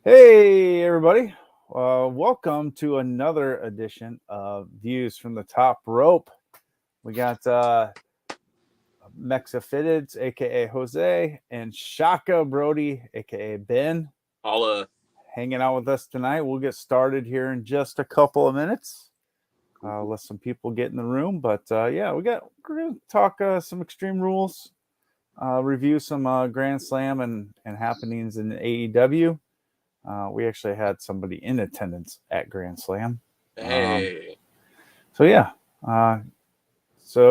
Hey, everybody. Welcome to another edition of Views from the Top Rope. We got Mexa Fitteds, a.k.a. Jose, and Shaka Brody, a.k.a. Ben, Holla. hanging out with us tonight. We'll get started here in just a couple of minutes. Let some people get in the room. But, we're going to talk some Extreme Rules, review some Grand Slam and happenings in AEW. We actually had somebody in attendance at Grand Slam. Hey. So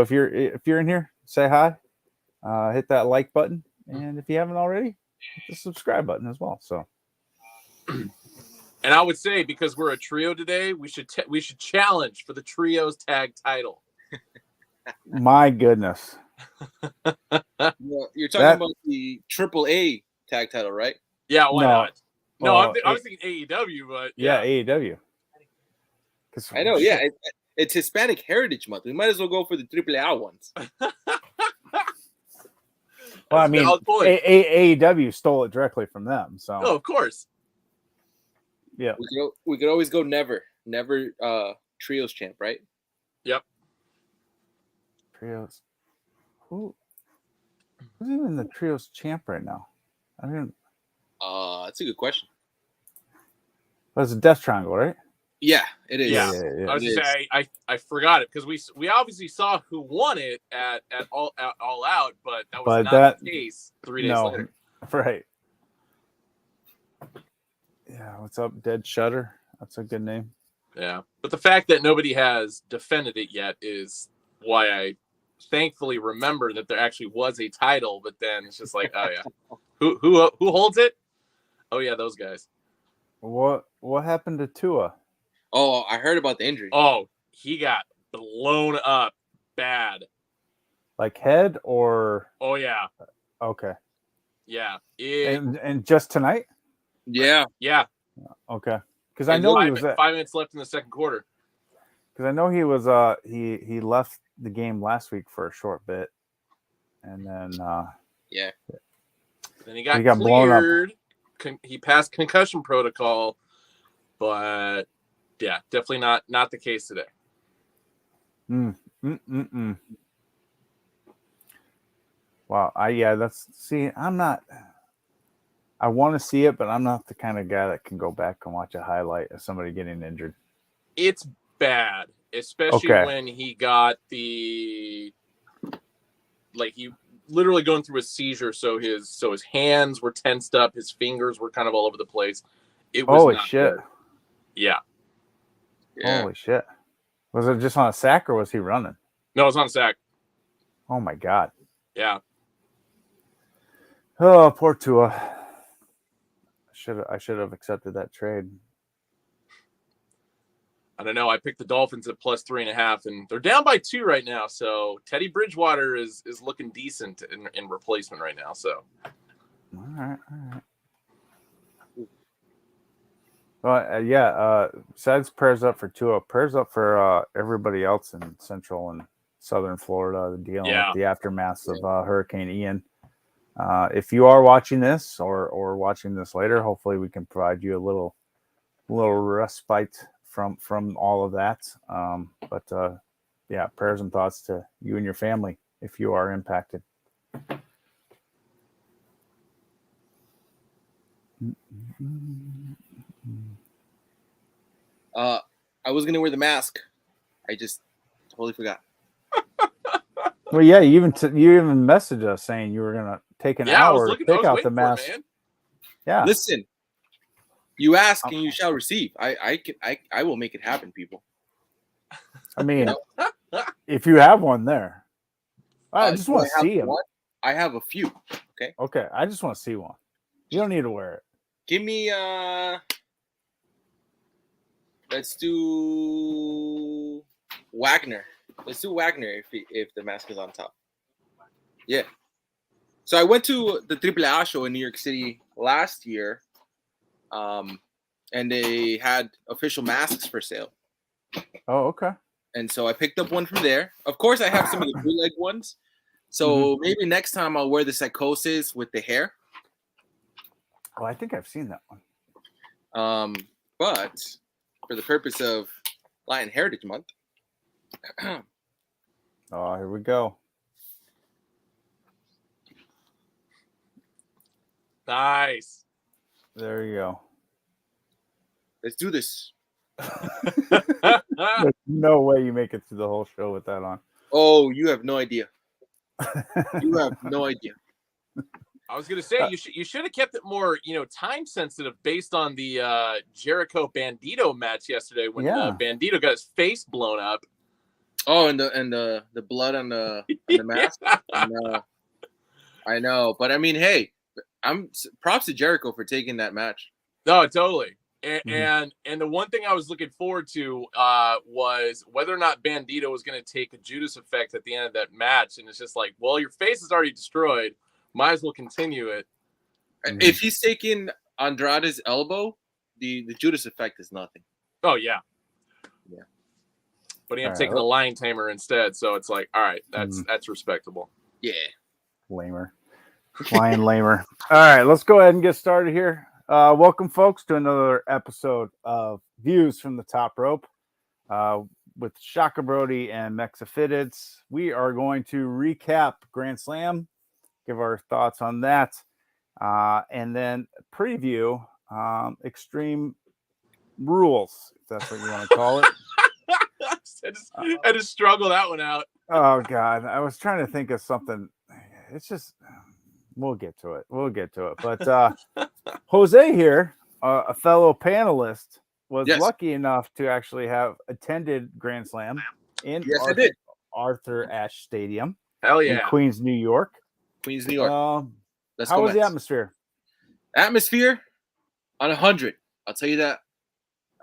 if you're in here, say hi. Hit that like button, and if you haven't already, hit the subscribe button as well. So, and I would say because we're a trio today, we should challenge for the trios tag title. My goodness. Well, you're talking about the AAA tag title, right? Yeah, why not? No, I was thinking AEW, but yeah, AEW. I know, yeah, it's Hispanic Heritage Month. We might as well go for the AAA ones. Well, I mean, AEW stole it directly from them, so. Oh, of course. Yeah. We could always go never trios champ, right? Yep. Trios. Who's even the trios champ right now? I mean. That's a good question. That's a Death Triangle, right? Yeah, it is. Yeah. I was just saying, I forgot it because we obviously saw who won it at all out, but that was not the case 3 days later. Right. Yeah, what's up, Dead Shutter? That's a good name. Yeah, but the fact that nobody has defended it yet is why I thankfully remember that there actually was a title. But then it's just like, oh yeah, who holds it? Oh yeah, those guys. What happened to Tua? Oh, I heard about the injury. Oh, he got blown up bad. Like head or? Oh yeah. Okay. Yeah. And just tonight? Yeah. Yeah. Okay. Because I know he was 5 minutes left in the second quarter. Because I know he was he left the game last week for a short bit, and then yeah. Then he got cleared. Blown up. He passed concussion protocol, but yeah, definitely not the case today. Wow. I want to see it, but I'm not the kind of guy that can go back and watch a highlight of somebody getting injured. It's bad, especially when he got he literally going through a seizure. So his hands were tensed up, his fingers were kind of all over the place. It was holy shit. Good. Yeah. Holy shit. Was it just on a sack or was he running? No, it was on a sack. Oh my god. Yeah. Oh, poor Tua. I should have accepted that trade. I don't know. I picked the Dolphins at +3.5, and they're down by 2 right now. So Teddy Bridgewater is looking decent in replacement right now. So. All right. Well, besides prayers up for Tua, prayers up for everybody else in Central and Southern Florida dealing with the aftermath of Hurricane Ian. If you are watching this or watching this later, hopefully we can provide you a little respite from all of that. But prayers and thoughts to you and your family if you are impacted. I was gonna wear the mask. I just totally forgot. Well, yeah, you even messaged us saying you were gonna take an hour to pick out the mask. Yeah. Listen, you ask and you shall receive. I will make it happen, people. I mean, if you have one there, I just want to see him. I have a few. Okay. Okay. I just want to see one. You don't need to wear it. Give me let's do Wagner. Let's do Wagner if the mask is on top. Yeah. So I went to the AAA show in New York City last year, and they had official masks for sale. Oh, okay. And so I picked up one from there. Of course, I have some of the bootleg ones. So maybe next time I'll wear the Psychosis with the hair. Oh, I think I've seen that one. But for the purpose of Latin Heritage Month, oh, here we go. Nice. There you go. let's do this. There's no way you make it through the whole show with that on. Oh, you have no idea. You have no idea. I was gonna say you should have kept it more, time sensitive based on the Jericho Bandito match yesterday when Bandito got his face blown up. Oh, and the blood on the mask. Yeah. I know, but I mean, hey, I'm props to Jericho for taking that match. No, totally. And the one thing I was looking forward to was whether or not Bandito was going to take a Judas effect at the end of that match. And it's just like, well, your face is already destroyed. Might as well continue it. If he's taking Andrade's elbow, the Judas effect is nothing. Oh, yeah. Yeah. But I'm taking the Lion Tamer instead. So it's like, all right, that's respectable. Yeah. Lamer. Lion Lamer. All right, let's go ahead and get started here. Welcome, folks, to another episode of Views from the Top Rope with Shaka Brody and Mexafitted. We are going to recap Grand Slam, give our thoughts on that, and then preview Extreme Rules, if that's what you want to call it. I just struggled that one out. Oh, God. I was trying to think of something. It's just... We'll get to it. But Jose here, a fellow panelist, was lucky enough to actually have attended Grand Slam in Arthur Ashe Stadium. Hell yeah. In Queens, New York. How was the atmosphere? Atmosphere on 100. I'll tell you that.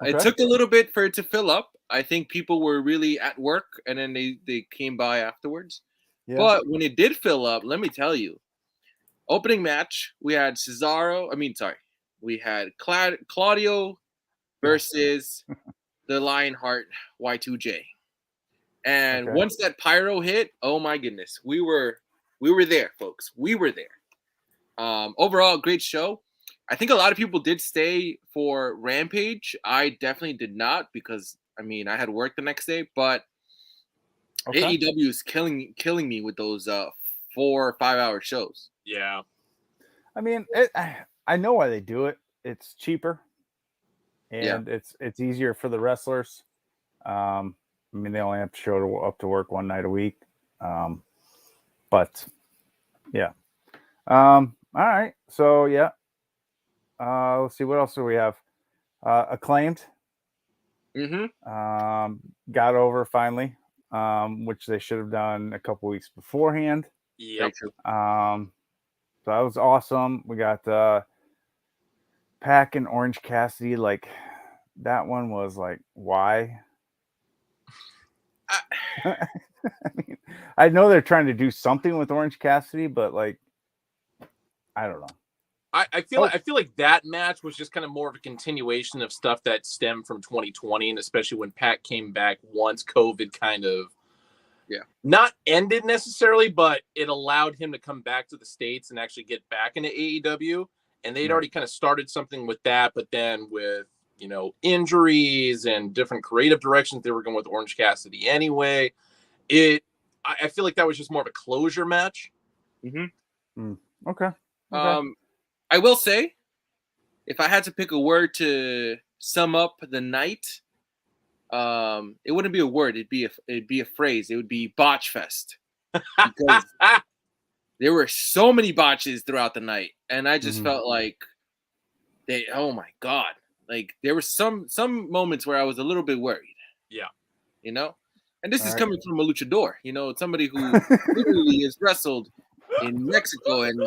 Okay. It took a little bit for it to fill up. I think people were really at work, and then they came by afterwards. Yeah. But when it did fill up, let me tell you, opening match, we had we had Claudio versus the Lionheart Y2J. And once that pyro hit, oh my goodness, we were there, folks. We were there. Overall, great show. I think a lot of people did stay for Rampage. I definitely did not because I had work the next day, but AEW is killing me with those 4 or 5 hour shows. Yeah. I know why they do it. It's cheaper and it's easier for the wrestlers. They only have to show up to work one night a week. But yeah. All right. So yeah. Let's see, what else do we have? Acclaimed. Got over finally, which they should have done a couple weeks beforehand. Yep. So that was awesome. We got Pac and Orange Cassidy. Like, that one was like, why? I know they're trying to do something with Orange Cassidy, but like, I don't know. I feel like that match was just kind of more of a continuation of stuff that stemmed from 2020, and especially when Pac came back once COVID kind of not ended necessarily, but it allowed him to come back to the States and actually get back into AEW. And they'd already kind of started something with that, but then with, injuries and different creative directions they were going with Orange Cassidy anyway. I feel like that was just more of a closure match. Okay. I will say, if I had to pick a word to sum up the night, it wouldn't be a word. It'd be a phrase. It would be botch fest. Because there were so many botches throughout the night, and I just felt like oh my God. Like, there were some moments where I was a little bit worried. Yeah. And this is coming from a luchador, somebody who literally has wrestled in Mexico and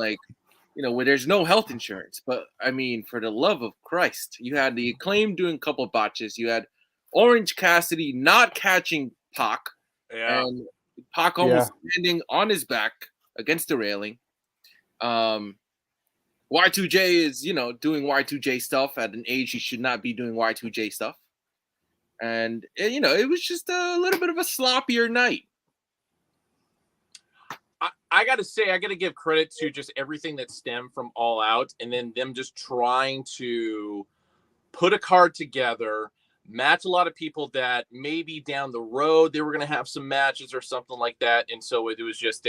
where there's no health insurance. But for the love of Christ, you had the Acclaim doing a couple of botches. You had Orange Cassidy not catching Pac, and Pac almost standing on his back against the railing. Y2J is, doing Y2J stuff at an age he should not be doing Y2J stuff. And, it was just a little bit of a sloppier night. I got to say, I got to give credit to just everything that stemmed from All Out, and then them just trying to put a card together, match a lot of people that maybe down the road they were going to have some matches or something like that. And so it was just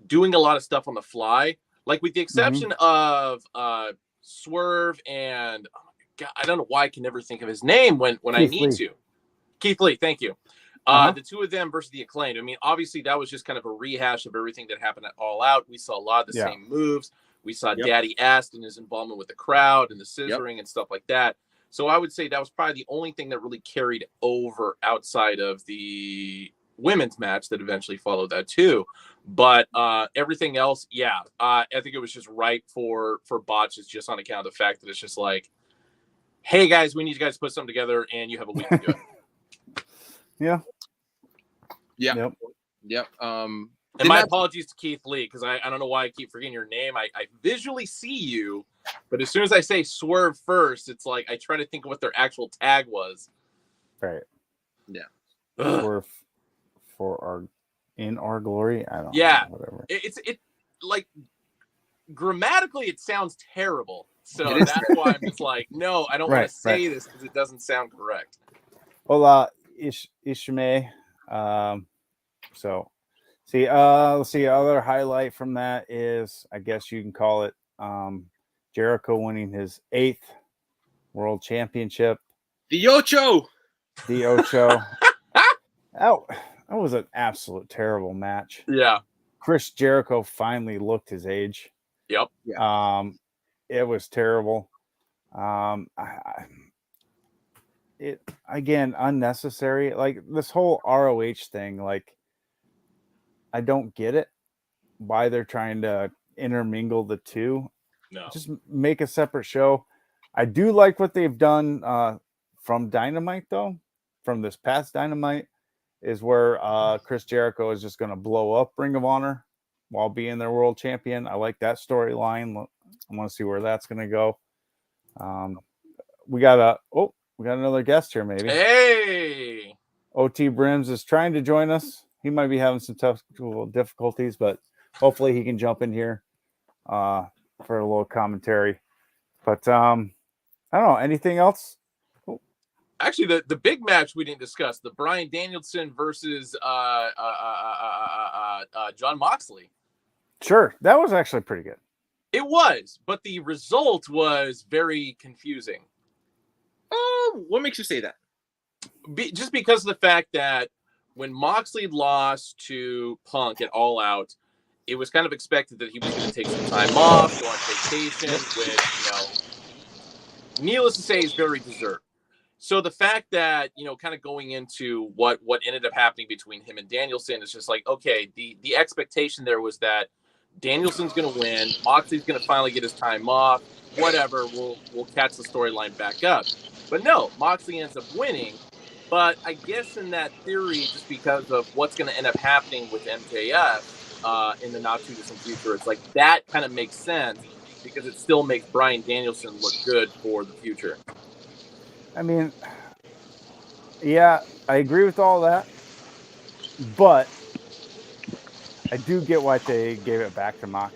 doing a lot of stuff on the fly, like with the exception of Swerve and oh my God, I don't know why I can never think of his name when I need to. Keith Lee, thank you. The two of them versus the Acclaimed. I mean, obviously that was just kind of a rehash of everything that happened at All Out. We saw a lot of the same moves. We saw Daddy Aston, his involvement with the crowd and the scissoring and stuff like that. So I would say that was probably the only thing that really carried over outside of the women's match that eventually followed that too. But everything else, I think it was just right for botches just on account of the fact that it's just like, hey guys, we need you guys to put something together and you have a week to do it. Yep. And my apologies to Keith Lee, because I don't know why I keep forgetting your name. I visually see you, but as soon as I say Swerve first, it's like I try to think of what their actual tag was. Right. Yeah. Swerve in our glory. I don't know. Whatever. It's like grammatically it sounds terrible. So that's why I'm just like, no, I don't want to say this because it doesn't sound correct. Well, Ishime. So let's see. Other highlight from that is, I guess you can call it, Jericho winning his 8th world championship. The Ocho. That was an absolute terrible match. Yeah. Chris Jericho finally looked his age. Yep. It was terrible. It again unnecessary. Like this whole ROH thing, like I don't get it. Why they're trying to intermingle the two. No. Just make a separate show. I do like what they've done from Dynamite though. From this past Dynamite is where Chris Jericho is just going to blow up Ring of Honor while being their world champion. I like that storyline. I want to see where that's going to go. We got another guest here, maybe. Hey, OT Brims is trying to join us. He might be having some technical difficulties, but hopefully he can jump in here for a little commentary. But I don't know. Anything else? Actually, the big match we didn't discuss, the Bryan Danielson versus John Moxley. Sure, that was actually pretty good. It was, but the result was very confusing. What makes you say that? Just because of the fact that when Moxley lost to Punk at All Out, it was kind of expected that he was going to take some time off, go on vacation, which, needless to say, is very deserved. So the fact that, kind of going into what ended up happening between him and Danielson is just like, okay, the expectation there was that Danielson's going to win, Moxley's going to finally get his time off, whatever, we'll catch the storyline back up. But no, Moxley ends up winning. But I guess in that theory, just because of what's going to end up happening with MJF in the not too distant future, it's like that kind of makes sense because it still makes Bryan Danielson look good for the future. I mean, yeah, I agree with all that, but I do get why they gave it back to Mox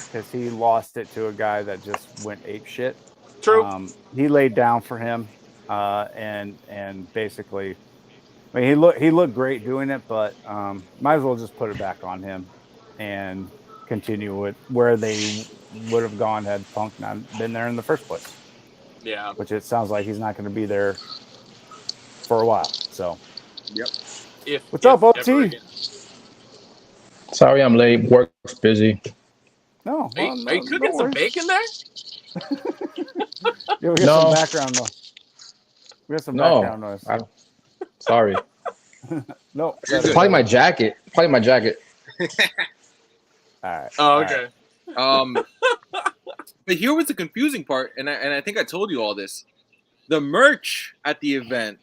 because he lost it to a guy that just went ape shit. True. He laid down for him, and basically, I mean, he looked great doing it, but might as well just put it back on him and continue with where they would have gone had Punk not been there in the first place. Yeah. Which it sounds like he's not going to be there for a while. So, yep. What's up, OT? Sorry, I'm late. Work's busy. No. Are you cooking some bacon there? Yeah, we got some background noise. We got some background noise. Sorry. No. Probably my jacket. All right. Oh, okay. Right. But here was the confusing part, and I think I told you all this. The merch at the event,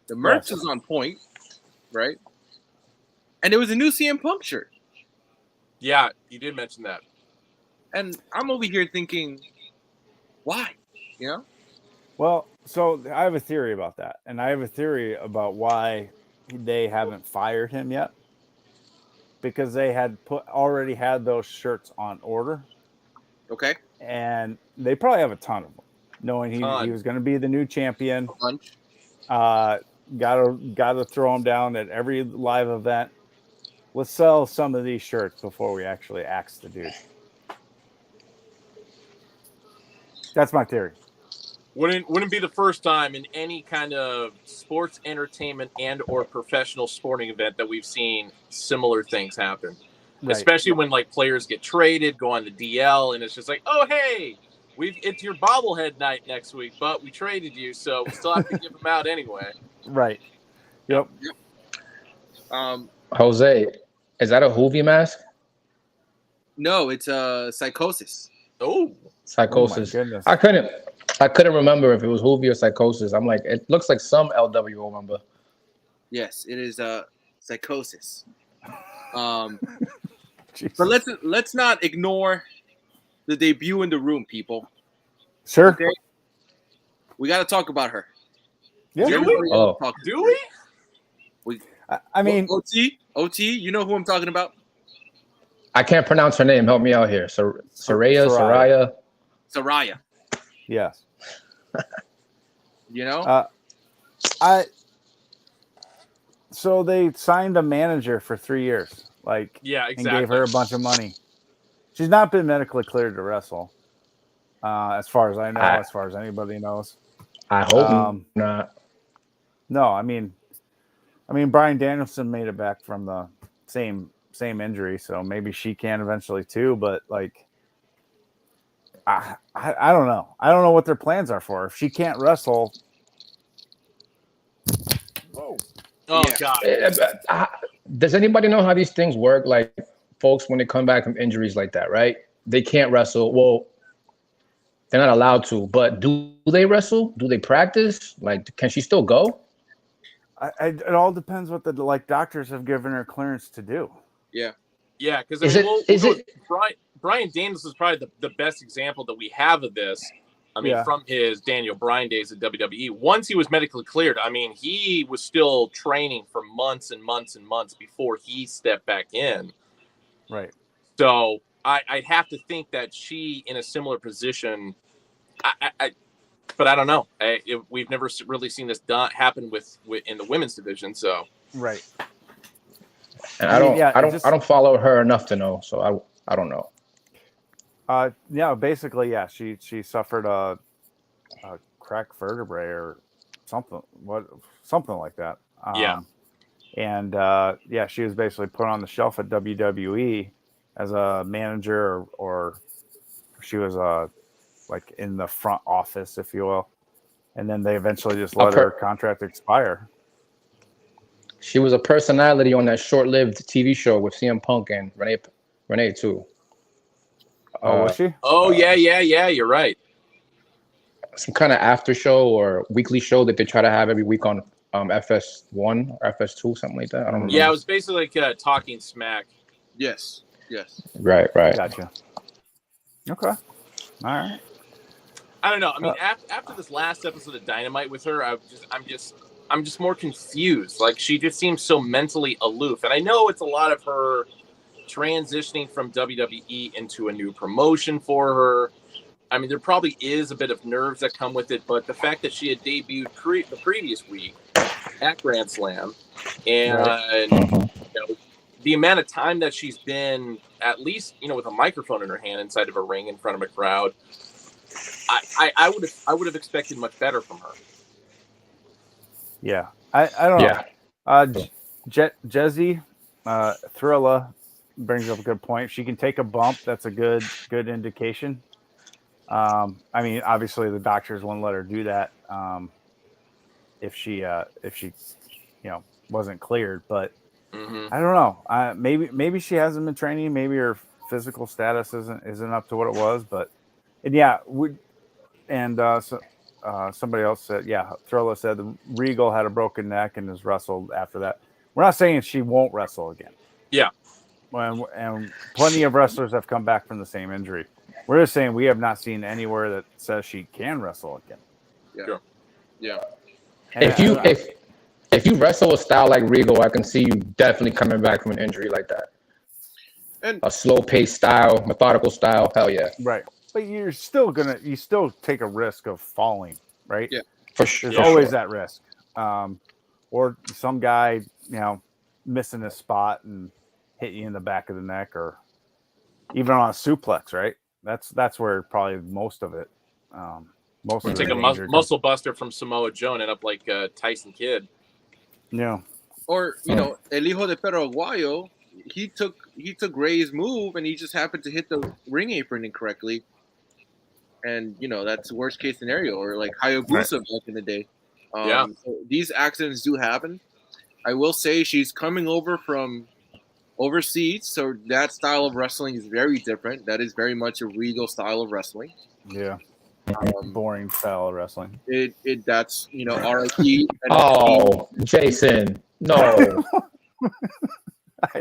the merch was on point, right? And it was a new CM Punk shirt. Yeah, you did mention that. And I'm over here thinking, why? Well, so I have a theory about that, and I have a theory about why they haven't fired him yet. Because they had already had those shirts on order. Okay. And they probably have a ton of them. knowing he was going to be the new champion. Punch. Gotta throw him down at every live event. Let's sell some of these shirts before we actually axe the dude. That's my theory. Wouldn't be the first time in any kind of sports entertainment and or professional sporting event that we've seen similar things happen. Right. Especially when like players get traded, go on the DL, and it's just like, oh hey, it's your bobblehead night next week, but we traded you, so we still have to give them out anyway. Right. Yep. Jose, is that a Hoovy mask? No, it's Psychosis. Oh, Psychosis. Oh my goodness. I couldn't remember if it was Hoovy or Psychosis. I'm like, it looks like some LWO member. Yes, it is Psychosis. But let's not ignore the debut in the room, people. Sure. Okay? We got to talk about her. Yeah. Do we? I mean, OT, you know who I'm talking about? I can't pronounce her name. Help me out here. Saraya. Yes. You know? So they signed a manager for 3 years, exactly. And gave her a bunch of money. She's not been medically cleared to wrestle, as far as I know, as far as anybody knows. I hope not. No, I mean, Bryan Danielson made it back from the same injury, so maybe she can eventually too. But I don't know. I don't know what their plans are for her. If she can't wrestle. Oh God. Does anybody know how these things work? Like, folks, when they come back from injuries like that, right? They can't wrestle. Well, they're not allowed to. But do they wrestle? Do they practice? Like, can she still go? It all depends what the doctors have given her clearance to do. Yeah. Yeah, because Bryan Danielson is probably the best example that we have of this. From his Daniel Bryan days at WWE. Once he was medically cleared, he was still training for months and months and months before he stepped back in. Right. So I'd have to think that she, in a similar position, but I don't know. We've never really seen this happen with in the women's division. So right. And I don't follow her enough to know, so I don't know. Basically, she suffered a cracked vertebrae or something like that. She was basically put on the shelf at WWE as a manager, or she was in the front office, if you will, and then they eventually just let her contract expire. She was a personality on that short-lived TV show with CM Punk and Renee too. Oh, was she? Oh, yeah. You're right. Some kind of after show or weekly show that they try to have every week on FS1 or FS2, something like that. I don't remember. Yeah, it was basically like Talking Smack. Yes. Right. Gotcha. Okay. All right. I don't know. After this last episode of Dynamite with her, I'm just more confused. Like, she just seems so mentally aloof, and I know it's a lot of her transitioning from WWE into a new promotion for her. There probably is a bit of nerves that come with it, but the fact that she had debuted the previous week at Grand Slam, and the amount of time that she's been, at least with a microphone in her hand inside of a ring in front of a crowd, I would have expected much better from her. Yeah, I don't know. Jezzy Thrilla brings up a good point. She can take a bump. That's a good indication. Obviously the doctors wouldn't let her do that if she wasn't cleared. But I don't know. Maybe she hasn't been training. Maybe her physical status isn't up to what it was. But somebody else said, Thrilla said the Regal had a broken neck and has wrestled after that. We're not saying she won't wrestle again. Yeah. And plenty of wrestlers have come back from the same injury. We're just saying we have not seen anywhere that says she can wrestle again. Yeah. Sure. Yeah. If you wrestle a style like Regal, I can see you definitely coming back from an injury like that. And a slow-paced style, methodical style, hell yeah. Right. but you still take a risk of falling, right? Yeah. For sure. There's always that risk. Or some guy, missing a spot and hit you in the back of the neck, or even on a suplex, right? That's where probably most of it. Most Or of take the a danger muscle buster from Samoa Joe and end up like Tyson Kidd. Yeah. Or El Hijo de Perro Aguayo, he took Ray's move and he just happened to hit the ring apron incorrectly, and that's the worst case scenario. Or like Hayabusa back in the day. So these accidents do happen. I will say she's coming over from overseas, so that style of wrestling is very different. That is very much a regal style of wrestling. Yeah. Boring style of wrestling. That's RIP. Oh, Jason, no.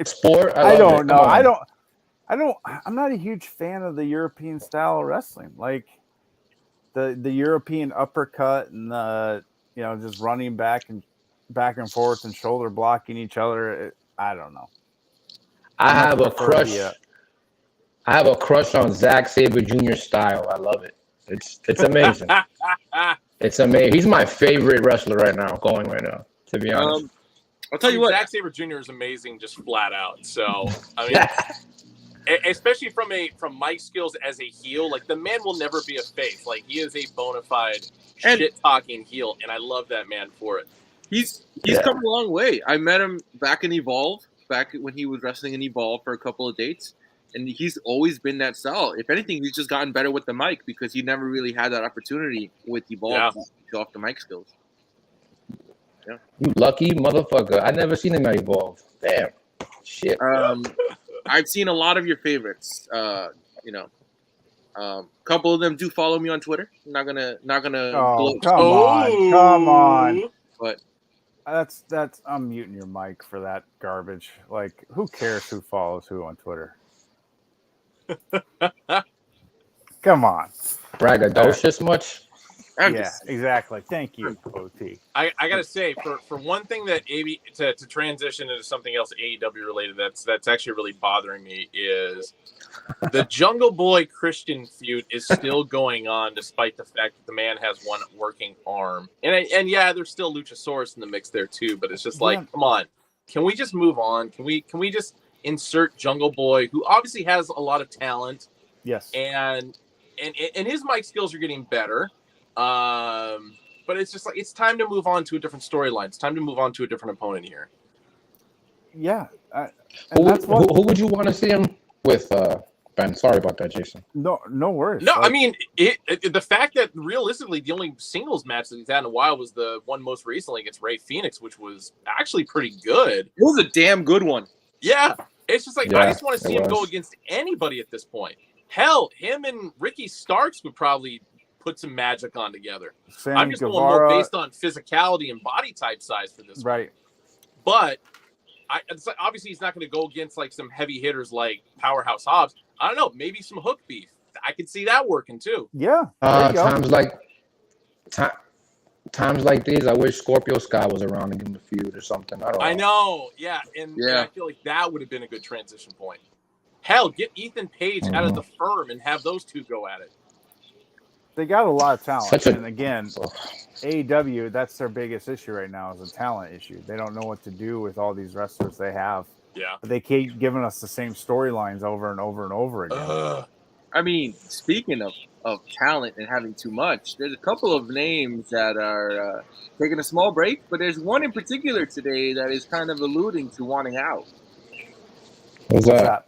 Sport. I don't know. I'm not a huge fan of the European style of wrestling. Like the European uppercut and the just running back and forth and shoulder blocking each other. I don't know. I have a crush. I have a crush on Zack Sabre Jr. style. I love it. It's amazing. It's amazing. He's my favorite wrestler right now, to be honest. I'll tell you what. Zack Sabre Jr. is amazing, just flat out. So I mean, especially from Mike's skills as a heel, like the man will never be a face. Like he is a bona fide shit talking heel, and I love that man for it. He's come a long way. I met him back in Evolve, back when he was wrestling in Evolve for a couple of dates, and he's always been that style. If anything, he's just gotten better with the mic because he never really had that opportunity with Evolve to show off the mic skills. Yeah. You lucky motherfucker. I never seen him at Evolve. Damn. Shit. I've seen a lot of your favorites. Couple of them do follow me on Twitter. I'm not gonna. Oh, come on. But that's I'm muting your mic for that garbage. Like, who cares who follows who on Twitter? Come on. Braggadocious much? Yeah, exactly. Thank you, OT. I gotta say, for one thing that to transition into something else AEW related that's actually really bothering me is the Jungle Boy Christian feud is still going on despite the fact that the man has one working arm. And yeah, there's still Luchasaurus in the mix there too, but it's just like, come on, can we just move on? Can we just insert Jungle Boy, who obviously has a lot of talent? Yes, and his mic skills are getting better. But it's just like it's time to move on to a different storyline. It's time to move on to a different opponent here. Yeah. Who would you want to see him with, Ben? Sorry about that, Jason. No worries. No, I mean the fact that realistically the only singles match that he's had in a while was the one most recently against Rey Fenix, which was actually pretty good. It was a damn good one. Yeah. It's just like I just want to see him go against anybody at this point. Hell, him and Ricky Starks would probably put some magic on together. I'm just going more based on physicality and body type size for this right one. But it's like, obviously he's not going to go against like some heavy hitters like Powerhouse Hobbs. I don't know, maybe some hook beef. I could see that working too. Yeah. Times like these, I wish Scorpio Sky was around to give him a feud or something. I know. Yeah, and I feel like that would have been a good transition point. Hell, get Ethan Page out of the firm and have those two go at it. They got a lot of talent. And again, AEW, that's their biggest issue right now is a talent issue. They don't know what to do with all these wrestlers they have. Yeah. But they keep giving us the same storylines over and over and over again. I mean, speaking of talent and having too much, there's a couple of names that are taking a small break, but there's one in particular today that is kind of alluding to wanting out. What's that?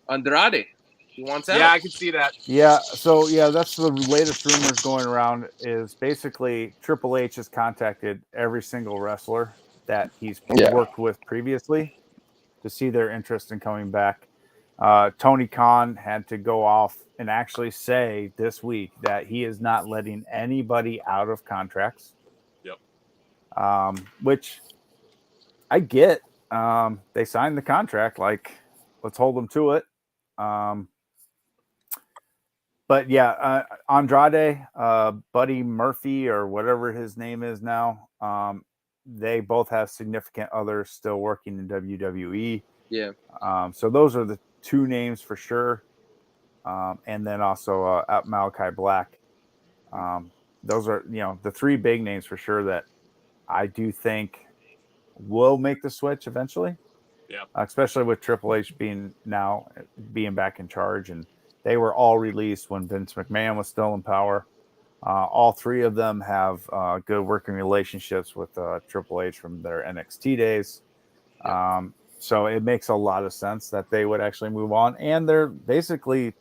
Andrade. He wants out. Yeah, I can see that. Yeah, so that's the latest rumors going around is basically Triple H has contacted every single wrestler that he's worked with previously to see their interest in coming back. Tony Khan had to go off and actually say this week that he is not letting anybody out of contracts. Yep. Which I get. They signed the contract, like, let's hold them to it. But yeah, Andrade, Buddy Murphy, or whatever his name is now, they both have significant others still working in WWE. Yeah. So those are the two names for sure. and then also Malachi Black. Those are, the three big names for sure that I do think will make the switch eventually. Yeah. Especially with Triple H being back in charge, and they were all released when Vince McMahon was still in power. All three of them have good working relationships with Triple H from their NXT days. So it makes a lot of sense that they would actually move on, and they're basically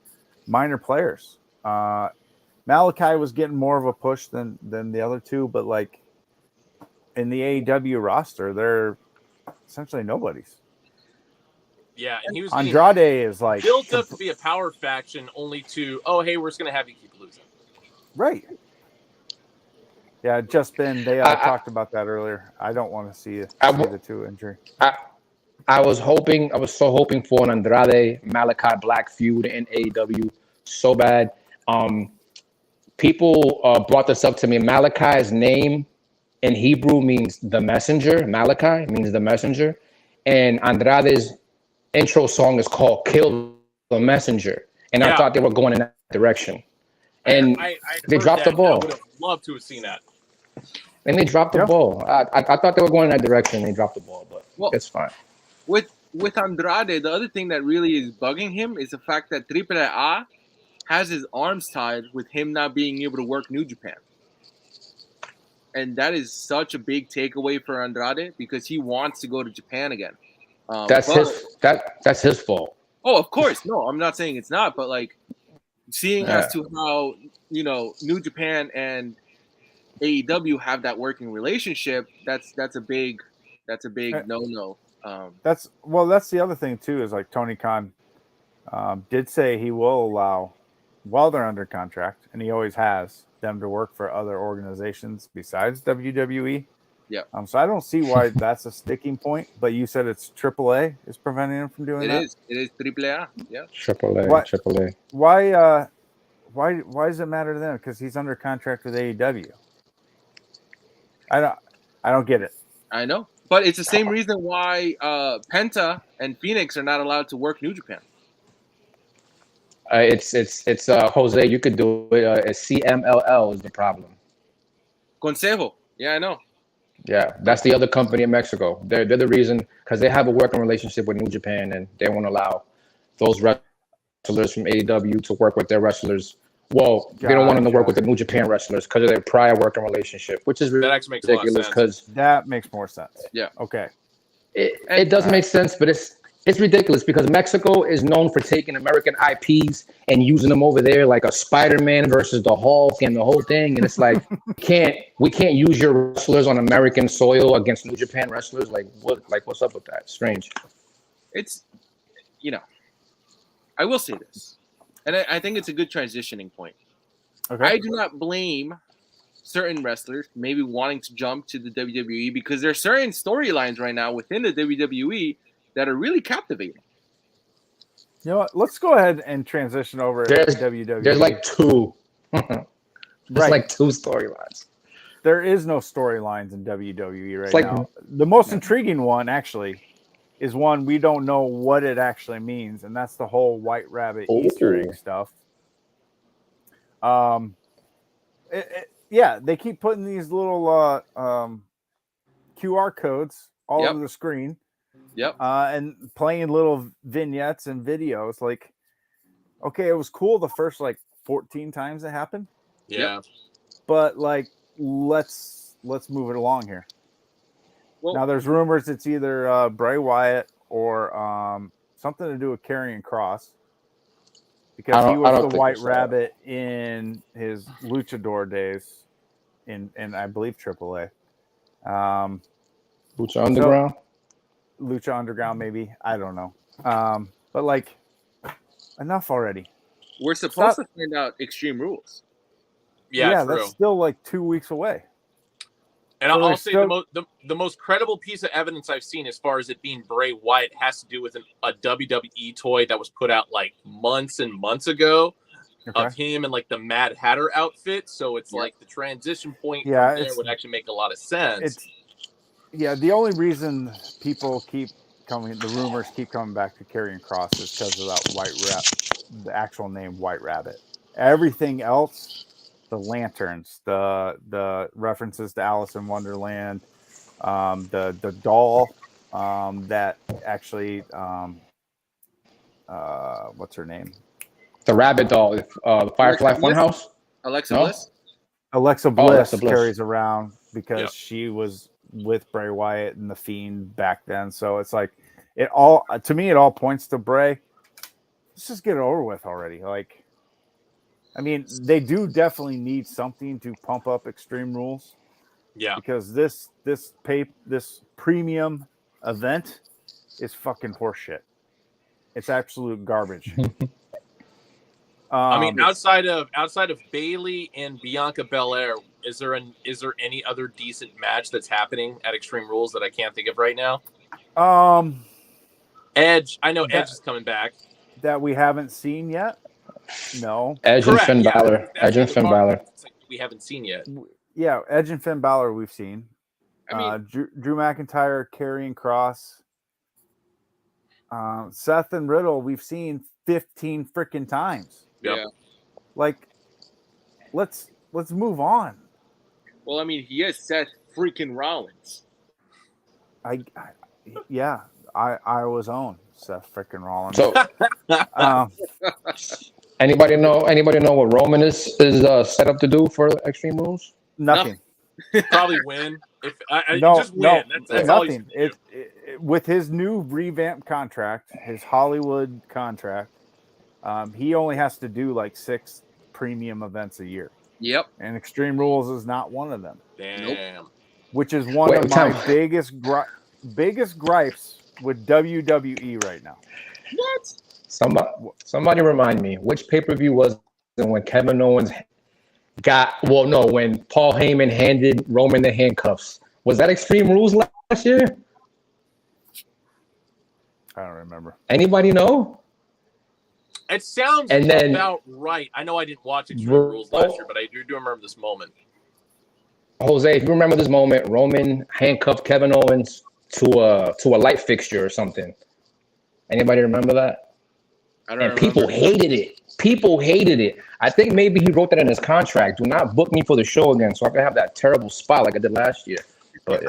minor players. Malachi was getting more of a push than the other two, but like in the AEW roster, they're essentially nobodies. Yeah, and he was Andrade is like built up to be a power faction, only to hey, we're just gonna have you keep losing. Right. Yeah, they talked about that earlier. I don't want to see the two injury. I was so hoping for an Andrade Malachi Black feud in AEW so bad. People brought this up to me. Malachi's name in Hebrew means the messenger. Malachi means the messenger. And Andrade's intro song is called Kill the Messenger. And I thought they were going in that direction. And they dropped the ball. I would have loved to have seen that. And they dropped the ball. I thought they were going in that direction. They dropped the ball, but it's fine. With Andrade, the other thing that really is bugging him is the fact that AAA has his arms tied with him not being able to work New Japan. And that is such a big takeaway for Andrade because he wants to go to Japan again. That's his fault. Oh, of course. No, I'm not saying it's not, but like seeing as to how, New Japan and AEW have that working relationship, that's a big no-no. That's the other thing too, is like Tony Khan did say he will allow, while they're under contract, and he always has, them to work for other organizations besides WWE. Yeah. So I don't see why that's a sticking point, but you said it's AAA is preventing him from doing that? It is AAA. Yeah. AAA. Why does it matter to them? Because he's under contract with AEW. I don't get it. I know. But it's the same reason why Penta and Phoenix are not allowed to work New Japan. It's Jose. You could do it. CMLL is the problem. Consejo. Yeah, I know. Yeah, that's the other company in Mexico. They're the reason because they have a working relationship with New Japan, and they won't allow those wrestlers from AEW to work with their wrestlers. Well, they don't want them to work with the New Japan wrestlers because of their prior working relationship, which is ridiculous. Because that makes more sense. Yeah. Okay. It does make sense, but it's ridiculous because Mexico is known for taking American IPs and using them over there, like a Spider-Man versus the Hulk and the whole thing. And it's like we can't use your wrestlers on American soil against New Japan wrestlers. Like what's up with that? Strange. It's I will say this. And I think it's a good transitioning point. Okay. I do not blame certain wrestlers maybe wanting to jump to the WWE because there are certain storylines right now within the WWE that are really captivating. You know what? Let's go ahead and transition over to WWE. There's like two. There's like two storylines. There is no storylines in WWE right now. The most intriguing one, actually, is one we don't know what it actually means, and that's the whole White Rabbit Easter egg stuff. They keep putting these little QR codes all over the screen. Yep. And playing little vignettes and videos. Like, okay, it was cool the first 14 times it happened. Yeah. But let's move it along here. Well, now there's rumors it's either Bray Wyatt or something to do with Karrion Kross, because he was the White Rabbit in his Luchador days in I believe AAA. Lucha Underground. Lucha Underground, maybe, I don't know. But enough already. We're supposed to find out Extreme Rules. Yeah, that's still 2 weeks away. And I'll say the most credible piece of evidence I've seen as far as it being Bray Wyatt has to do with a WWE toy that was put out months and months ago of him in the Mad Hatter outfit. So it's the transition point from there would actually make a lot of sense. The only reason the rumors keep coming back to Karrion Kross is because of that the actual name White Rabbit. Everything else, the lanterns, the references to Alice in Wonderland, the doll that actually what's her name? The rabbit doll, the Firefly Funhouse. Alexa Bliss. Alexa Bliss Alexa Bliss carries around because she was with Bray Wyatt and the Fiend back then. So it's like it all points to Bray. Let's just get it over with already. Like, I mean, they do definitely need something to pump up Extreme Rules. Yeah, because this premium event is fucking horseshit. It's absolute garbage. I mean, outside of Bayley and Bianca Belair, is there any other decent match that's happening at Extreme Rules that I can't think of right now? Edge. I know Edge is coming back. That we haven't seen yet. No. Edge and Finn Balor. Edge and Finn Balor. We haven't seen yet. Yeah, Edge and Finn Balor we've seen. I mean, Drew McIntyre, Karrion Kross, Seth and Riddle we've seen 15 freaking times. Yep. Yeah. Like, let's move on. Well, I mean, he has Seth freaking Rollins. I was on Seth freaking Rollins. So, anybody know what Roman is set up to do for Extreme Rules? Nothing. Probably win. If No, just win. That's all he's nothing. gonna do. With his new revamped contract, his Hollywood contract, he only has to do like 6 premium events a year. Yep. And Extreme Rules is not one of them. Damn. Which is one of my biggest gripes with WWE right now. What? Somebody remind me, which pay-per-view was it when Kevin Owens when Paul Heyman handed Roman the handcuffs? Was that Extreme Rules last year? I don't remember. Anybody know? It sounds about right. I know I didn't watch Extreme Rules last year, but I do remember this moment. Jose, if you remember this moment, Roman handcuffed Kevin Owens to a light fixture or something. Anybody remember that? I don't remember. People hated it. People hated it. I think maybe he wrote that in his contract. Do not book me for the show again, so I can have that terrible spot like I did last year. But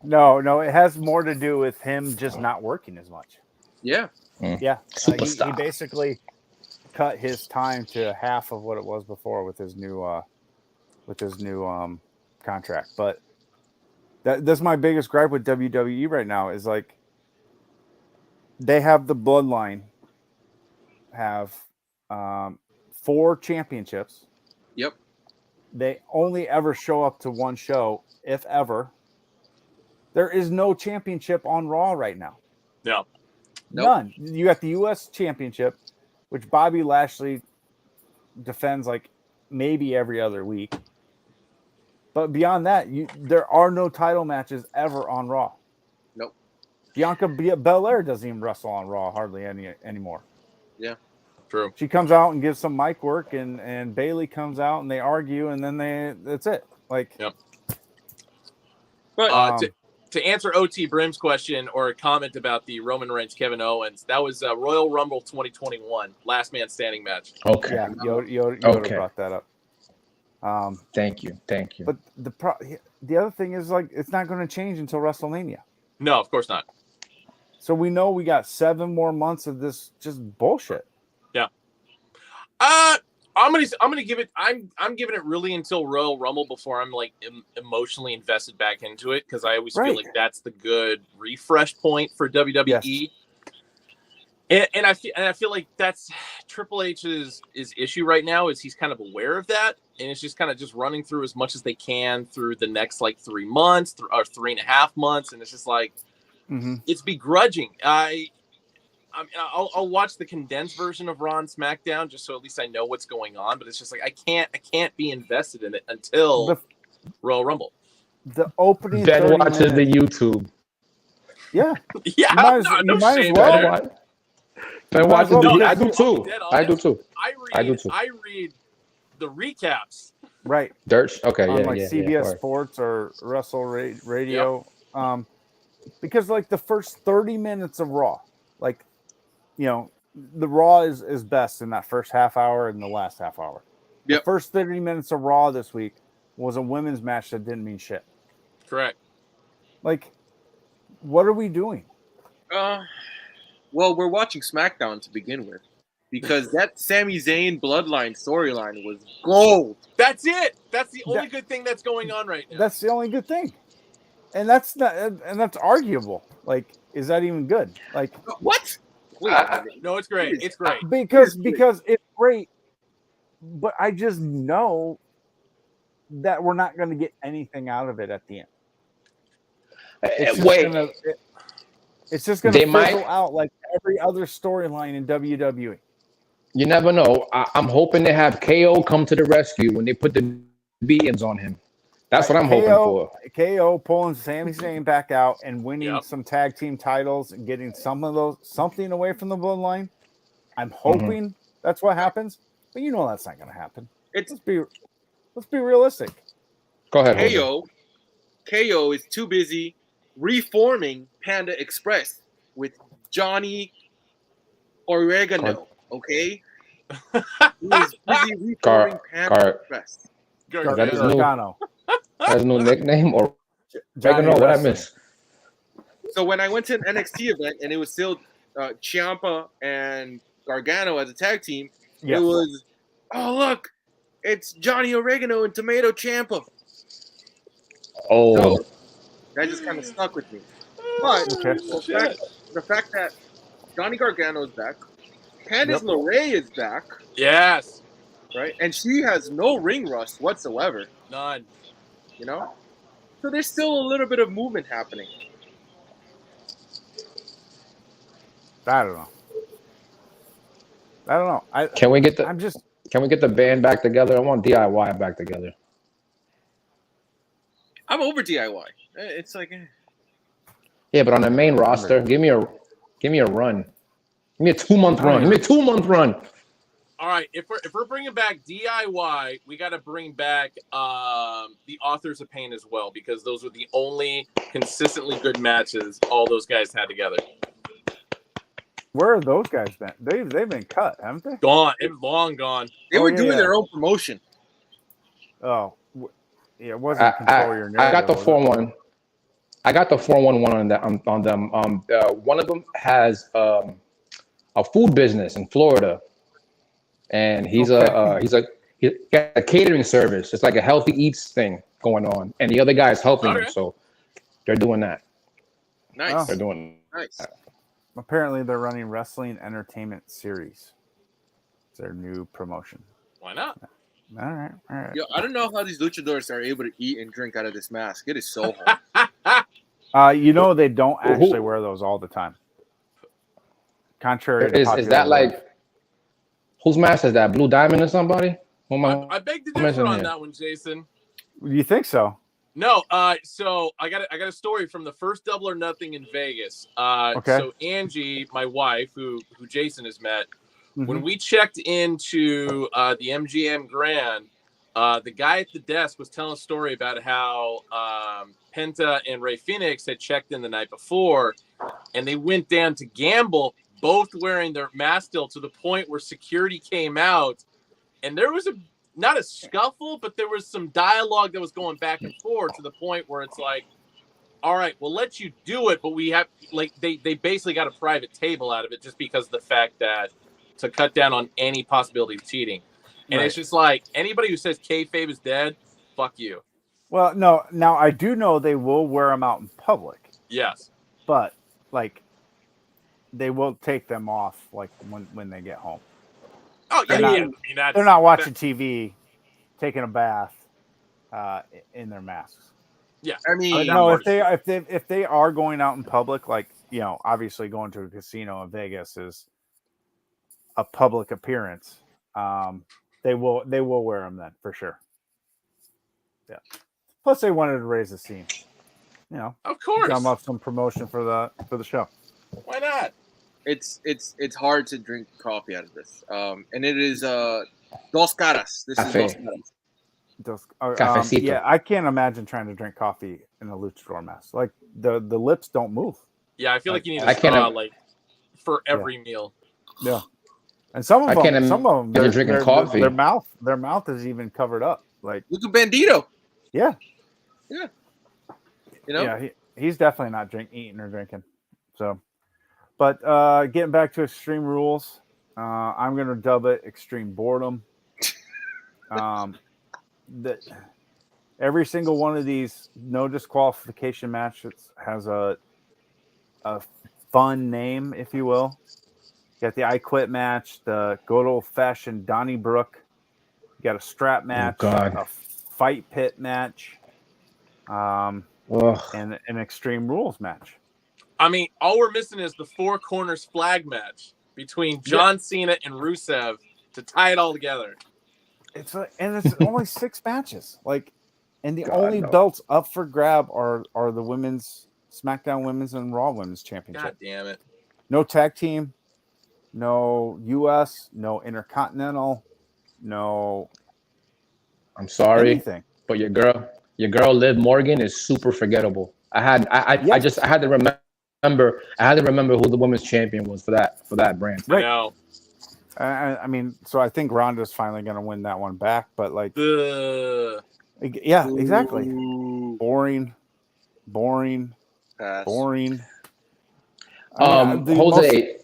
No, it has more to do with him just not working as much. Yeah. Yeah, Superstar. He basically cut his time to half of what it was before with his new contract. But that's my biggest gripe with WWE right now is like they have the Bloodline have 4 championships. Yep. They only ever show up to one show, if ever. There is no championship on Raw right now. No. Nope. None. You got the U.S. Championship, which Bobby Lashley defends like maybe every other week. But beyond that, there are no title matches ever on Raw. Nope. Bianca Belair doesn't even wrestle on Raw hardly anymore. Yeah. True. She comes out and gives some mic work, and Bayley comes out and they argue, and then that's it. Like, yep. But to answer OT Brim's question or a comment about the Roman Reigns Kevin Owens, that was Royal Rumble 2021, last man standing match. Okay. Yeah, Yoda brought that up. Thank you. But the other thing is like it's not going to change until WrestleMania. No, of course not. So we know we got 7 more months of this just bullshit. Yeah. I'm gonna give it. I'm giving it really until Royal Rumble before I'm like emotionally invested back into it because I always feel like that's the good refresh point for WWE. Yes. And I feel like that's Triple H's issue right now is he's kind of aware of that, and it's just kind of just running through as much as they can through the next like 3 months or 3.5 months, and it's just like it's begrudging. I'll watch the condensed version of Raw and SmackDown just so at least I know what's going on, but it's just like I can't be invested in it until Royal Rumble. The opening. Ben watches the YouTube. Yeah, yeah. You might as well. Ben watches the. I do too. I do too. I read the recaps. Right. Dirt. Okay. On Yeah. CBS Sports or Wrestle Radio. Yep. Because like the first 30 minutes of Raw, like. the Raw is best in that first half hour and the last half hour. Yep. The first 30 minutes of Raw this week was a women's match that didn't mean shit. Correct. Like, what are we doing? Well, we're watching SmackDown to begin with, because that Sami Zayn Bloodline storyline was gold. That's it. That's the only good thing that's going on right now. That's the only good thing, and that's not, and that's arguable. Like, is that even good? Like, what? No, it's great. It's great because it's great, but I just know that we're not going to get anything out of it at the end. It's just going to fizzle out like every other storyline in WWE. You never know. I'm hoping they have KO come to the rescue when they put the beatings on him. That's what I'm hoping for. KO pulling Sami Zayn back out and winning some tag team titles and getting something away from the bloodline. I'm hoping that's what happens, but you know that's not going to happen. Let's be realistic. Go ahead. KO is too busy reforming Panda Express with Johnny Oregano. Okay, he's busy reforming Panda Express. Gargano. That's no nickname or Oregano. What I miss? So when I went to an NXT event and it was still Ciampa and Gargano as a tag team, it was, oh look, it's Johnny Oregano and Tomato Ciampa. Oh, so that just kind of stuck with me. But the fact that Johnny Gargano is back, Candice LeRae is back. Yes. Right? And she has no ring rust whatsoever. None. You know? So there's still a little bit of movement happening. I don't know. Can we get the band back together? I want DIY back together. I'm over DIY. It's like yeah, but on the main roster, give me a run. Give me a 2-month run. Give me a 2-month run. All right, if we're bringing back DIY, we got to bring back the Authors of Pain as well, because those were the only consistently good matches all those guys had together. Where are those guys been? They've been cut, haven't they? Gone. It's long gone. They were doing their own promotion. Oh, yeah, it wasn't Control Your Narrative. I got the 4-1. I got the 411 on them. One of them has a food business in Florida, and he's got a catering service. It's like a healthy eats thing going on, and the other guy is helping him. So they're doing that. Nice. Oh. They're doing nice. Apparently, they're running Wrestling Entertainment Series. It's their new promotion. Why not? All right. Yo, I don't know how these luchadors are able to eat and drink out of this mask. It is so hard. They don't actually wear those all the time. Contrary to is that like whose mask is that? Blue Diamond or somebody? I beg to differ on that one, Jason. You think so? No. So I got a story from the first Double or Nothing in Vegas. So Angie, my wife, who Jason has met. When we checked into the MGM Grand, the guy at the desk was telling a story about how Penta and Rey Fenix had checked in the night before, and they went down to gamble, both wearing their mask still, to the point where security came out, and there was not a scuffle, but there was some dialogue that was going back and forth to the point where it's like, all right, we'll let you do it, but we have they basically got a private table out of it just because of the fact that to cut down on any possibility of cheating. And it's just like, anybody who says kayfabe is dead, fuck you. Well, no. Now, I do know they will wear them out in public. Yes. But, they will take them off, when they get home. Oh, yeah. They're not watching TV, taking a bath in their masks. Yeah. I mean, if they are going out in public, obviously going to a casino in Vegas is a public appearance. They will wear them then for sure. Yeah. Plus, they wanted to raise the scene. Of course, drum up some promotion for the show. Why not? It's hard to drink coffee out of this. And it is Dos Caras. This is Dos Caras. Yeah, I can't imagine trying to drink coffee in a luchador mask. The lips don't move. Yeah, I feel like you need a straw for every meal. Yeah. And some of I can't them, imagine drinking coffee. Their mouth is even covered up. Like, look at Bandito. Yeah. Yeah. You know? Yeah, he's definitely not eating or drinking. So, but getting back to Extreme Rules, I'm going to dub it Extreme Boredom. Every single one of these no disqualification matches has a fun name, if you will. You got the I Quit match, the good old fashioned Donnybrook. You got a strap match, a fight pit match, and an Extreme Rules match. I mean, all we're missing is the Four Corners flag match between John Cena and Rusev to tie it all together. It's only 6 matches. Like, and the only belts up for grab are the women's SmackDown Women's and Raw Women's Championship. God damn it! No tag team, no US, no Intercontinental, no. I'm sorry, anything. But your girl Liv Morgan is super forgettable. I had to remember who the women's champion was for that brand. Right. I mean, so I think Ronda's finally going to win that one back, but like, yeah, exactly. Boring. Pass. Boring. Jose,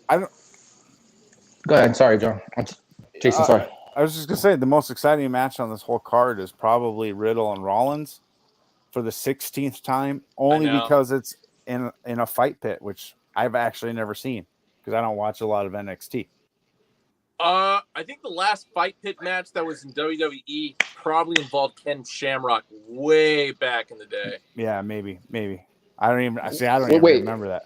go ahead. Sorry, John. Jason, sorry. I was just going to say the most exciting match on this whole card is probably Riddle and Rollins for the 16th time, only because it's in a fight pit, which I've actually never seen because I don't watch a lot of NXT. I think the last fight pit match that was in WWE probably involved Ken Shamrock way back in the day. Yeah, maybe. I don't even remember that.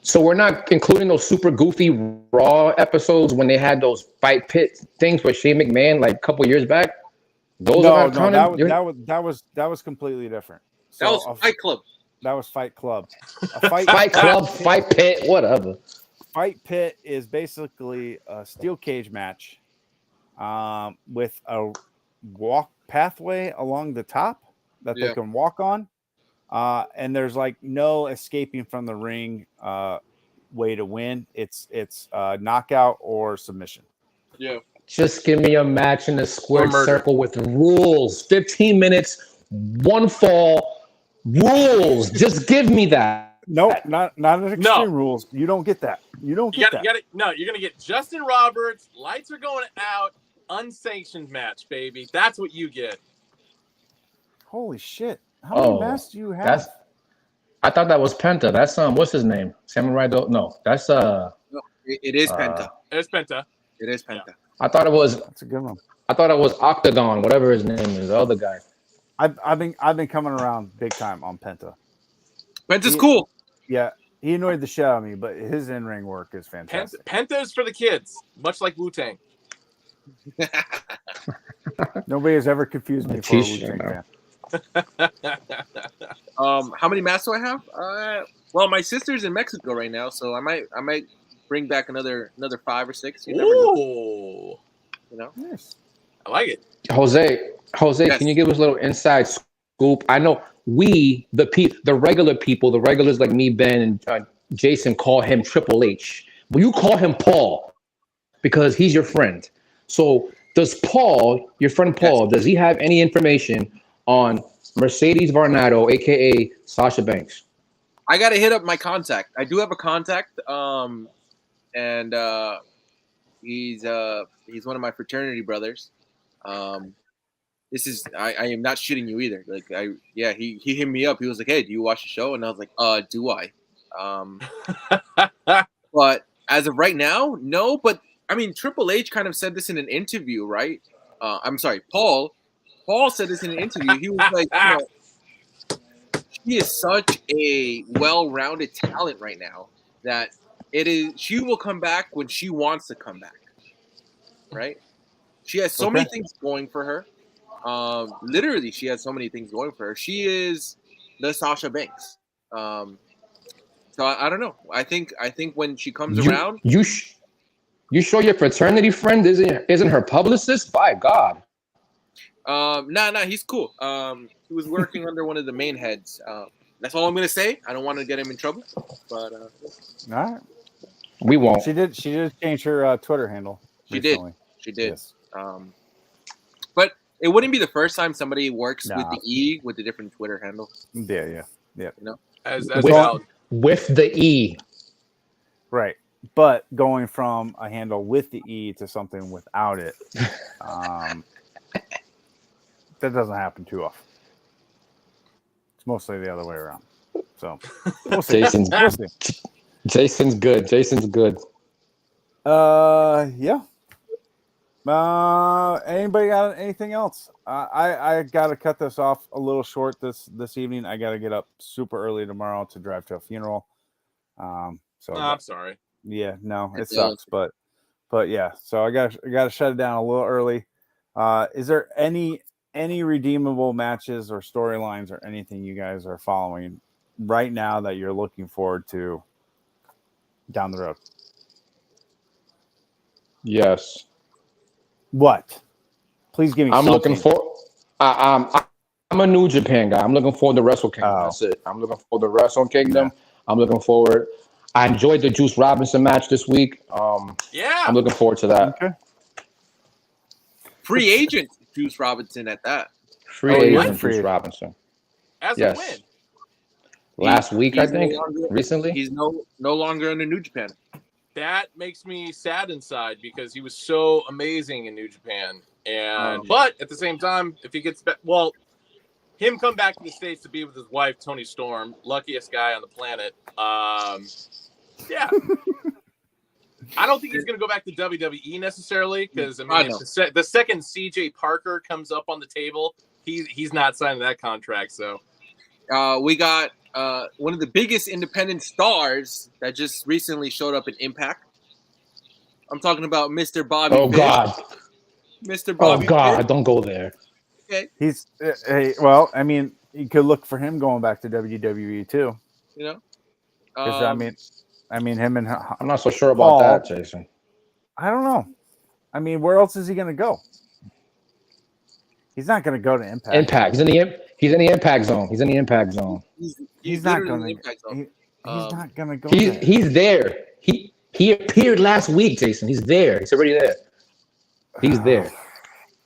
So we're not including those super goofy Raw episodes when they had those fight pit things with Shane McMahon like a couple years back. Those that was completely different. So that was Fight Club. That was Fight Club. Fight Club, Fight Pit, whatever. Fight Pit is basically a steel cage match with a walk pathway along the top that they can walk on. And there's like no escaping from the ring way to win. It's knockout or submission. Yeah. Just give me a match in a squared circle with rules. 15 minutes, one fall, rules. Just give me that. Nope, not an Extreme Rules. You don't get that. You don't get that. You're gonna get Justin Roberts. Lights are going out. Unsanctioned match, baby. That's what you get. Holy shit! How many masks do you have? I thought that was Penta. That's what's his name? Samurai? No, that's No, it is Penta. It's Penta. It is Penta. Yeah. I thought it was. That's a good one. I thought it was Octagon, whatever his name is, the other guy. I've been coming around big time on Penta. Penta's cool. Yeah, he annoyed the shit out of me, but his in-ring work is fantastic. Penta is for the kids, much like Wu-Tang. Nobody has ever confused me for a Wu-Tang fan. How many masks do I have? Well, my sister's in Mexico right now, so I might bring back another 5 or 6. You never know. You know? Nice. I like it. Jose, yes. Can you give us a little inside scoop? I know we, the regular people, the regulars like me, Ben, and Jason call him Triple H. Well, you call him Paul because he's your friend. So does Paul, your friend Paul, does he have any information on Mercedes Varnado, a.k.a. Sasha Banks? I got to hit up my contact. I do have a contact, and he's one of my fraternity brothers. This is I am not shitting you either. Like he hit me up. He was like, "Hey, do you watch the show?" And I was like, do I?" But as of right now, no. But I mean, Triple H kind of said this in an interview, right? I'm sorry, Paul. Paul said this in an interview. He was like, she is such a well-rounded talent right now that she will come back when she wants to come back, right? She has so many things going for her. Literally, she has so many things going for her. She is the Sasha Banks. So I don't know. I think when she comes around, you sure your fraternity friend isn't her publicist? By God. Nah, he's cool. He was working under one of the main heads. That's all I'm gonna say. I don't want to get him in trouble. But all right. We won't. She did change her Twitter handle. She recently. did. Yes. But it wouldn't be the first time somebody works with Nah. the E with a different Twitter handle. Yeah. You know, As With- valid. With the E. Right. But going from a handle with the E to something without it, that doesn't happen too often. It's mostly the other way around. So we'll see. Jason's We'll see. Jason's good. Jason's good. Yeah. Anybody got anything else? I got to cut this off a little short this evening. I got to get up super early tomorrow to drive to a funeral. So I'm sorry. yeah, no, it sucks, but yeah. So I got to shut it down a little early. Is there any redeemable matches or storylines or anything you guys are following right now that you're looking forward to down the road? Yes. What? Please give me. I'm something. looking for. I'm a New Japan guy. I'm looking forward to Wrestle Kingdom. Oh. That's it. I'm looking forward to Wrestle Kingdom. Yeah. I'm looking forward. I enjoyed the Juice Robinson match this week. Yeah. I'm looking forward to that. Okay. free agent Juice Robinson at that. Free Oh, yeah. agent Free Juice agent. Robinson. As Yes. a win. Last week, I He's think. no longer- Recently. He's no longer under New Japan. That makes me sad inside because he was so amazing in New Japan. And Oh. but at the same time, if he gets back, well, him come back to the States to be with his wife, Toni Storm, luckiest guy on the planet. Yeah. I don't think he's going to go back to WWE necessarily because, I mean, if the second CJ Parker comes up on the table, he's not signing that contract. So we got one of the biggest independent stars that just recently showed up in Impact. I'm talking about Mr. Bobby Oh Fish. God. Mr. Oh Bobby God. Fish. Don't go there. Okay. He's well. I mean, you could look for him going back to WWE too. You know, Because I mean, him and I'm not so sure about that, Jason. I don't know. I mean, where else is he going to go? He's not going to go to Impact. Impact. He's in the Impact zone. He's in the Impact zone. He's not literally going in the to. Impact Zone. He's not going to go. there. He's there. He appeared last week, Jason. He's there. He's already there. He's there.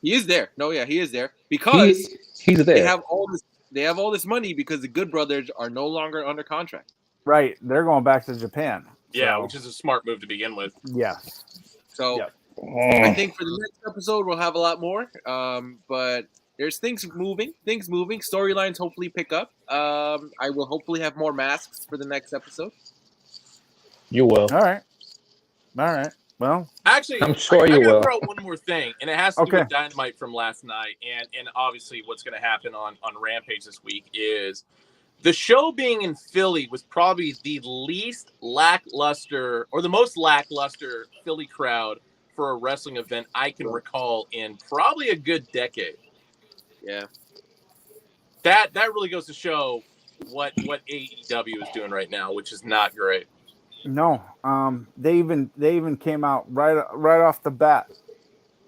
He is there. No, yeah, he is there because he's there. they have all this. They have all this money because the Good Brothers are no longer under contract. Right. They're going back to Japan. yeah, So, which is a smart move to begin with. yeah. So Yeah. I think for the next episode we'll have a lot more. But there's things moving. Storylines hopefully pick up. I will hopefully have more masks for the next episode. You will. All right. Well, Actually, I'm sure I you gotta will. throw out one more thing, and it has to do Okay. with Dynamite from last night, and obviously what's going to happen on Rampage this week is the show being in Philly was probably the least lackluster or the most lackluster Philly crowd for a wrestling event I can recall in probably a good decade. Yeah. That really goes to show what AEW is doing right now, which is not great. no. They even came out right off the bat,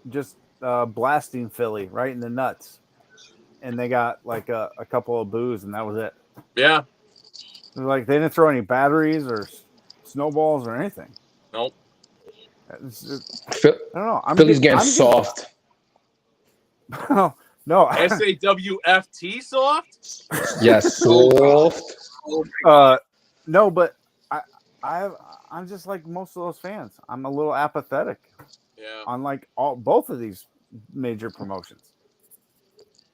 just blasting Philly right in the nuts, and they got like a couple of boos, and that was it. Yeah. Like they didn't throw any batteries or snowballs or anything. Nope. I don't know. Philly's getting soft. No. SAWFT soft? Yes, soft. No, but I'm just like most of those fans. I'm a little apathetic Yeah. on like both of these major promotions.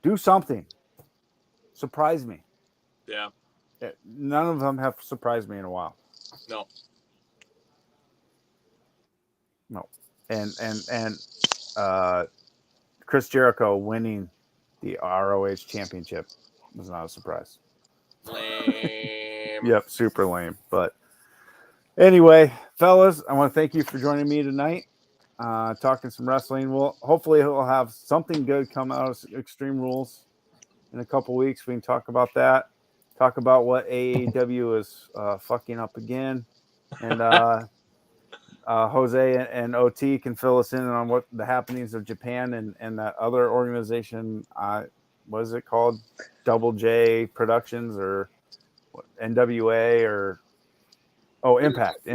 Do something. Surprise me. Yeah. None of them have surprised me in a while. No. And Chris Jericho winning the ROH championship was not a surprise. Lame. Yep, super lame. But anyway, fellas, I want to thank you for joining me tonight. Talking some wrestling. Hopefully we'll have something good come out of Extreme Rules in a couple weeks. We can talk about that. Talk about what AEW is fucking up again. And Jose and OT can fill us in on what the happenings of Japan and that other organization. What is it called? Double J Productions or NWA or Oh, Impact.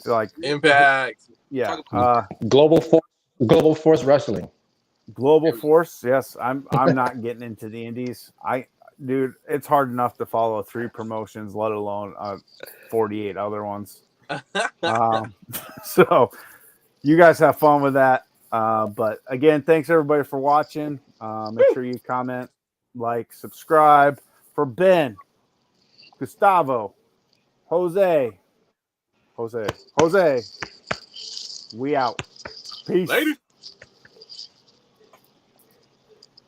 Like Impact. yeah. Global Force Wrestling. Global Force. Yes, I'm not getting into the indies. Dude, it's hard enough to follow 3 promotions, let alone 48 other ones. So you guys have fun with that. But again, thanks everybody for watching. Make sure you comment, like, subscribe. For Ben, Gustavo, Jose, we out. Peace. Later.